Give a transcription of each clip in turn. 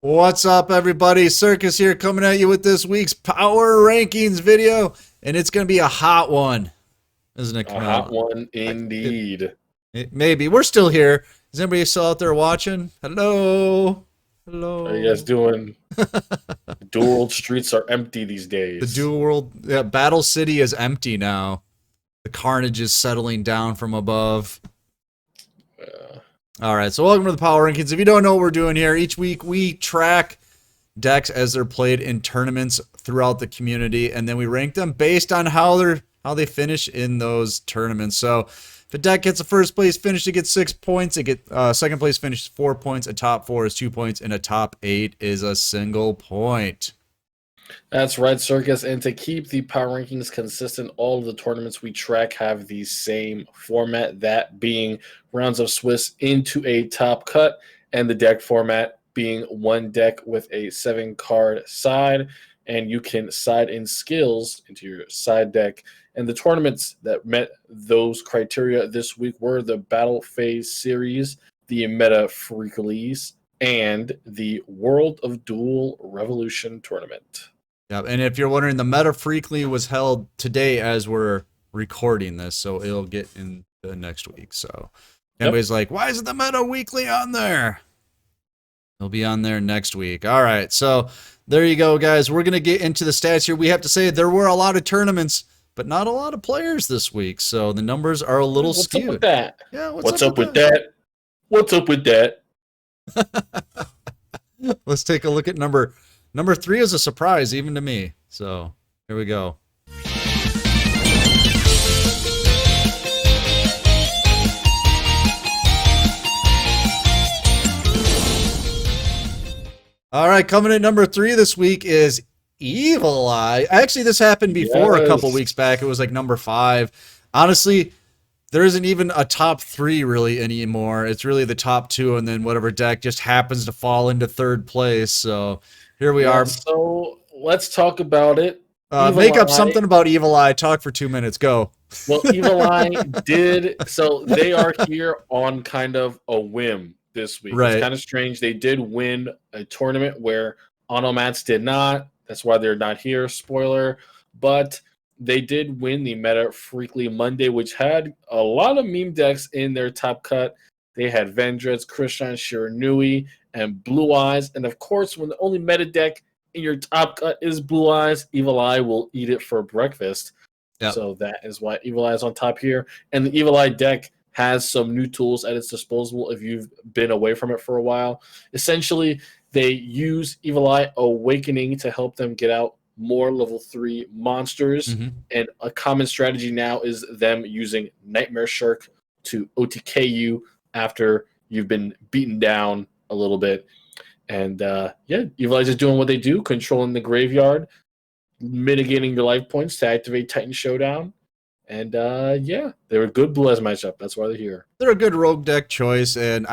What's up, everybody? Circus here coming at you with this week's Power Rankings video, and it's going to be a hot one, isn't it, A hot Camille? one I- It, indeed. maybe. We're still here. Is anybody still out there watching? Hello? How you guys Hello? doing? Dual streets are empty these The days. Duel World, yeah, Battle City is empty now. The carnage is settling down from above. Uh, All right, so welcome to the Power Rankings. If you don't know what we're doing here, each week we track decks as they're played in tournaments throughout the community, and then we rank them based on how they finish in those tournaments. So if a deck gets a first place finish, it gets 6 points. It get second place finish 4 points. A top 4 is 2 points, and a top 8 is a single point. that's right, Circus. And to keep the power rankings consistent, all of the tournaments we track have the same format, that being rounds of Swiss into a top cut, and the deck format being one deck with a 7-card side. And you can side in skills into your side deck. And the tournaments that met those criteria this week were the Battle Phase Series, the Meta Freaklies, and the World of Duel Revolution Tournament. Yeah, and if you're wondering, the Meta Freakly was held today as we're recording this, so it'll get in the next week. So everybody's like, why isn't the Meta Weekly on there? It'll be on there next week. All right, so there you go, guys. We're going to get into the stats here. We have to say there were a lot of tournaments, but not a lot of players this week, so the numbers are a little skewed. What's up with that? Yeah, What's up with that? What's up with that? Let's take a look at number 3 is a surprise even to me. So here we go. All right, coming in number 3 this week is Evil Eye. Actually, this happened before a couple weeks back. It was like number 5. Honestly, there isn't even a top 3 really anymore. It's really the top 2, and then whatever deck just happens to fall into 3rd place. So here we are. So let's talk about it. Make up something about Evil Eye. Talk for 2 minutes. Go. Well, Evil Eye did. So they are here on kind of a whim this week. Right. It's kind of strange. They did win a tournament where Onomats did not. That's why they're not here. Spoiler. But they did win the Meta Freakly Monday, which had a lot of meme decks in their top cut. They had Vendrett's, Krishan, Shiranui, and Blue Eyes. And of course, when the only meta deck in your top cut is Blue Eyes, Evil Eye will eat it for breakfast. Yep. So that is why Evil Eye is on top here. And the Evil Eye deck has some new tools at its disposal if you've been away from it for a while. Essentially, they use Evil Eye Awakening to help them get out more level 3 monsters. Mm-hmm. And a common strategy now is them using Nightmare Shark to OTK you after you've been beaten down a little bit. And yeah, Evil Eye is doing what they do, controlling the graveyard, mitigating your life points to activate Titan Showdown. And yeah, they're a good Blue Eyes matchup. That's why they're here. They're a good rogue deck choice, and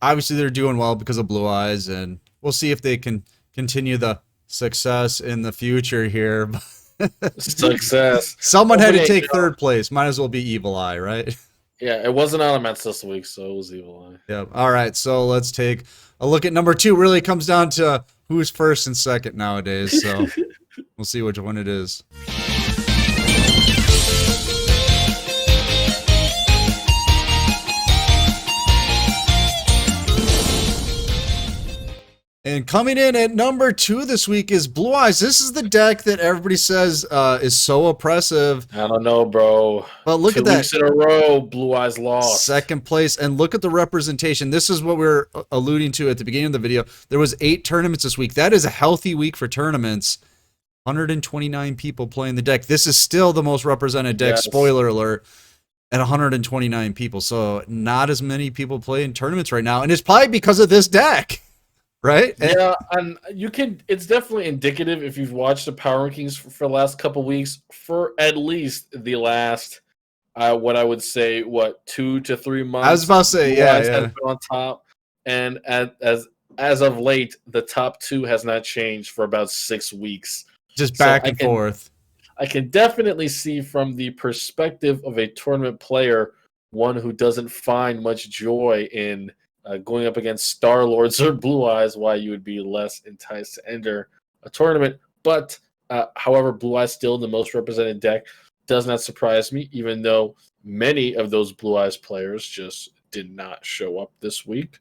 obviously they're doing well because of Blue Eyes, and we'll see if they can continue the success in the future here. Success. Someone had to take 3rd place. Might as well be Evil Eye, right? Yeah, it wasn't Onomats this week, so it was Evil Eye. Yep. All right, so let's take a look at number 2. Really comes down to who's first and second nowadays, so we'll see which one it is. And coming in at number 2 this week is Blue Eyes. This is the deck that everybody says is so oppressive. I don't know, bro. But look at that. 2 weeks in a row, Blue Eyes lost. 2nd place. And look at the representation. This is what we were alluding to at the beginning of the video. There was 8 tournaments this week. That is a healthy week for tournaments. 129 people playing the deck. This is still the most represented deck, yes. Spoiler alert, at 129 people. So not as many people play in tournaments right now. And it's probably because of this deck. Right? Yeah, and you can. It's definitely indicative if you've watched the power rankings for the last couple weeks, for at least the last, what I would say, 2 to 3 months. I was about to say, yeah. Has been on top, and as of late, the top 2 has not changed for about 6 weeks. Just back and forth. I can definitely see from the perspective of a tournament player, one who doesn't find much joy in going up against Starlords or Blue Eyes, why you would be less enticed to enter a tournament. But however, Blue Eyes still the most represented deck. Does not surprise me, even though many of those Blue Eyes players just did not show up this week.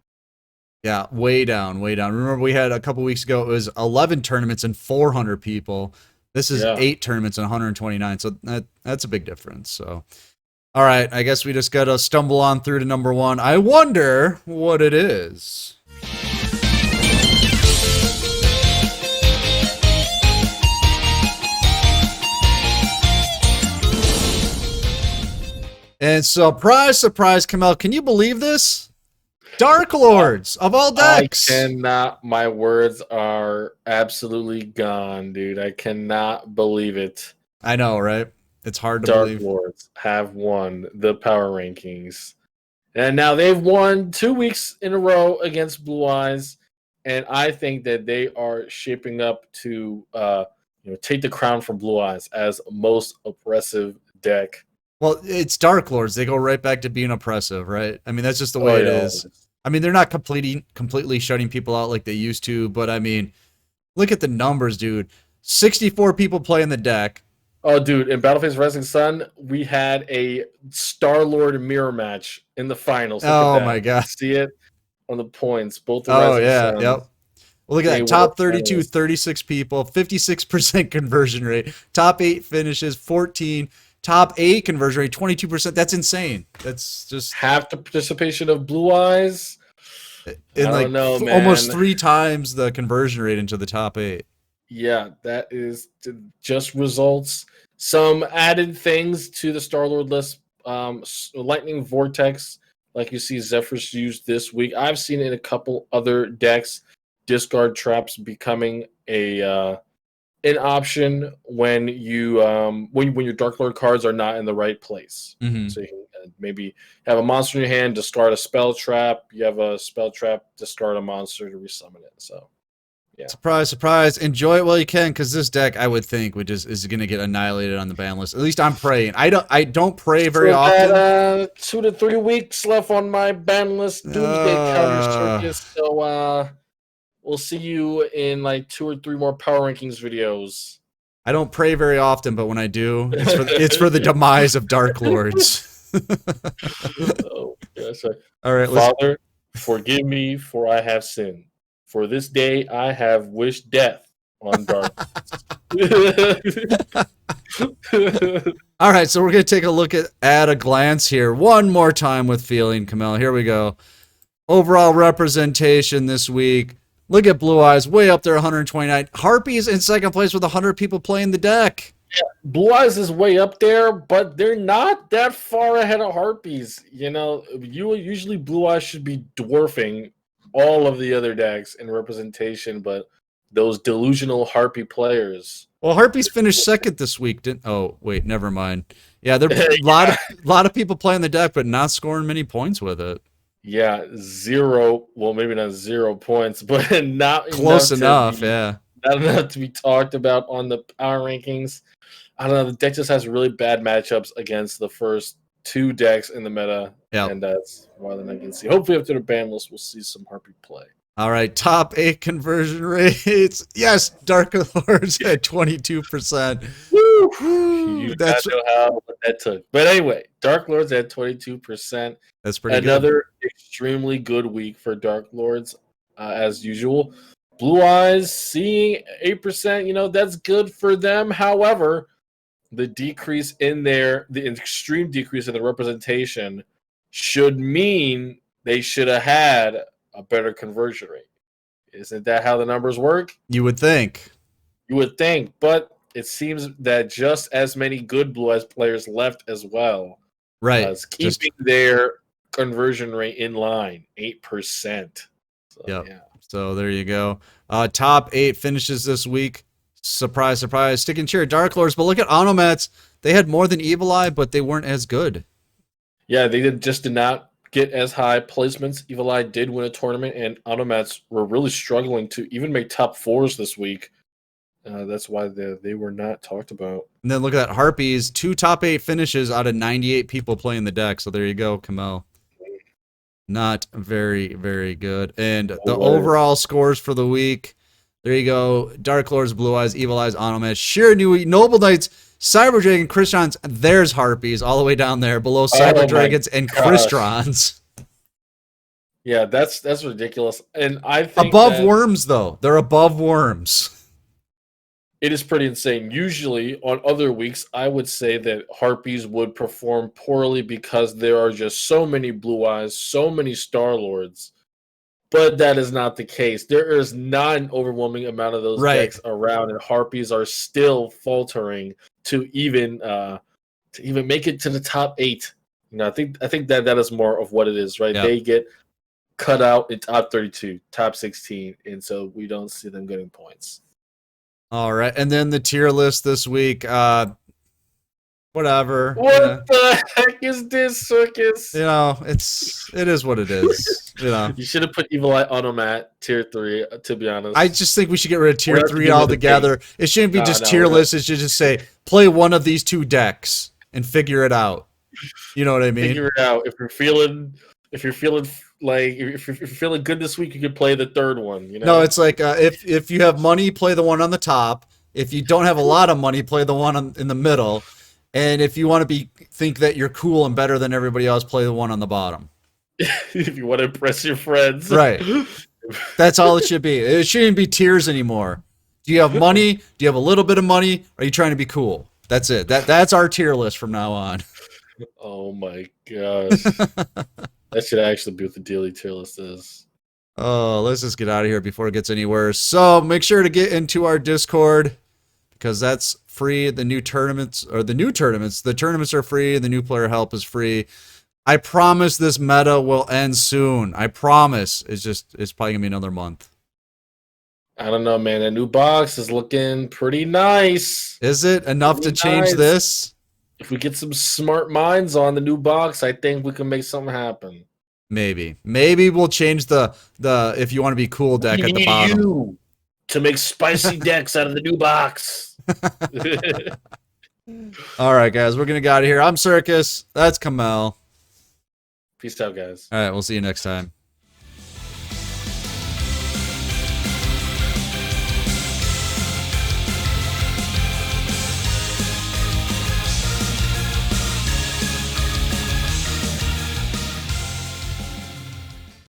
Yeah, way down, way down. Remember, we had a couple weeks ago, it was 11 tournaments and 400 people. This is 8 tournaments and 129, so that's a big difference. So, all right, I guess we just got to stumble on through to number 1. I wonder what it is. And surprise, surprise, Kamel, can you believe this? Darklords of all decks. I cannot. My words are absolutely gone, dude. I cannot believe it. I know, right? It's hard to believe. Darklords have won the power rankings. And now they've won 2 weeks in a row against Blue Eyes. And I think that they are shaping up to take the crown from Blue Eyes as most oppressive deck. Well, it's Darklords. They go right back to being oppressive, right? I mean, that's just the way it is. I mean, they're not completely shutting people out like they used to, but I mean, look at the numbers, dude. 64 people playing the deck. Oh, dude, in Battleface Rising Sun, we had a Star-Lord mirror match in the finals. Oh, my God. See it on the points. Both the Rising Suns. Yep. Well, look at that. Top 32, 36 people, 56% conversion rate. Top 8 finishes, 14. Top 8 conversion rate, 22%. That's insane. That's just half the participation of Blue Eyes. And like almost 3 times the conversion rate into the top 8. Yeah, that is just results. Some added things to the Star-Lord list. Lightning Vortex, like you see Zephyrs used this week. I've seen it in a couple other decks. Discard traps becoming an option when you when your Darklord cards are not in the right place. Mm-hmm. So you can maybe have a monster in your hand, discard a spell trap. You have a spell trap, discard a monster to resummon it. So, yeah. Surprise, surprise! Enjoy it while you can, because this deck, I would think, is going to get annihilated on the ban list. At least I'm praying. I don't pray very often. 2 to 3 weeks left on my ban list. Doomsday Counter Circus. So we'll see you in like 2 or 3 more power rankings videos. I don't pray very often, but when I do, it's for the demise of Darklords. Oh, yes, sir. All right, Father, forgive me, for I have sinned. For this day I have wished death on Darklords. All right, so we're going to take a look at a glance here one more time with feeling, Kamel. Here we go. Overall representation this week. Look at Blue Eyes, way up there, 129. Harpies in second place with 100 people playing the deck. Yeah, Blue Eyes is way up there, but they're not that far ahead of Harpies. Usually Blue Eyes should be dwarfing all of the other decks in representation, but those delusional Harpy players. Well, Harpies finished second this week, didn't? Oh, wait, never mind. Yeah, there are a lot of people playing the deck, but not scoring many points with it. Yeah, 0. Well, maybe not 0 points, but not close enough. Not enough to be talked about on the power rankings. I don't know. The deck just has really bad matchups against the first 2 decks in the meta, and that's why they're not getting see. Hopefully, after the ban list, we'll see some Harpy play. All right, top 8 conversion rates. Yes, Darklords at 22%. Woo! You don't know what that took. But anyway, Darklords at 22%. That's pretty good. Another extremely good week for Darklords, as usual. Blue Eyes seeing 8%, that's good for them. However, the extreme decrease in the representation should mean they should have had a better conversion rate. Isn't that how the numbers work? You would think. But it seems that just as many good Blue Eyes players left as well. Right. Keeping their conversion rate in line, 8%. So, yeah. So there you go. Top 8 finishes this week. Surprise, surprise. Sticking cheer at Darklords. But look at Onomats. They had more than Evil Eye, but they weren't as good. Yeah, they just did not get as high placements. Evil Eye did win a tournament, and Onomats were really struggling to even make top 4s this week. That's why they were not talked about. And then look at that. Harpies, 2 top 8 finishes out of 98 people playing the deck. So there you go, Kamel. Not very, very good. And the What is- overall scores for the week, there you go. Darklords, Blue Eyes, Evil Eyes, Onomat, Sheer New Noble Knights, Cyber Dragon, Christrons, there's Harpies all the way down there below Cyber Oh my Dragons and gosh. Christrons. Yeah, that's ridiculous. And I think Above that Worms, though. They're above Worms. it is pretty insane. Usually on other weeks, I would say that Harpies would perform poorly because there are just so many Blue Eyes, so many Star Lords. But that is not the case. There is not an overwhelming amount of those Right. decks around, and Harpies are still faltering to even make it to the top 8. You know, I think that is more of what it is, right? Yep. They get cut out in top 32, top 16, and so we don't see them getting points. All right. And then the tier list this week. Whatever. What the heck is this, Circus? You know, it is what it is. You know, You should have put Evil Eye Automat tier 3. To be honest, I just think we should get rid of tier We're gonna 3 do with altogether. It shouldn't be No, just no, tier we're list. It should just say play one of these 2 decks and figure it out. You know what I mean? figure it out. If you're feeling good this week, you could play the third one. You know, No, it's like if you have money, play the one on the top. If you don't have a lot of money, play the one in the middle. And if you want to think that you're cool and better than everybody else, play the one on the bottom. if you want to impress your friends, Right. That's all it should be. It shouldn't be tiers anymore. Do you have money? Do you have a little bit of money? Are you trying to be cool? That's it. That's our tier list from now on. Oh my gosh, that should actually be what the daily tier list is. Oh, let's just get out of here before it gets any worse. So make sure to get into our Discord because that's free. The tournaments are free. The new player help is free. I promise this meta will end soon. I promise. It's probably gonna be another month. I don't know, man. A new box is looking pretty nice. Is it enough to change Nice. this? If we get some smart minds on the new box, I think we can make something happen. Maybe we'll change the if you want to be cool deck We at the need bottom. you to make spicy decks out of the new box. All right, guys, we're gonna get out of here. I'm Circus. That's Kamel. Peace out, guys. All right, we'll see you next time.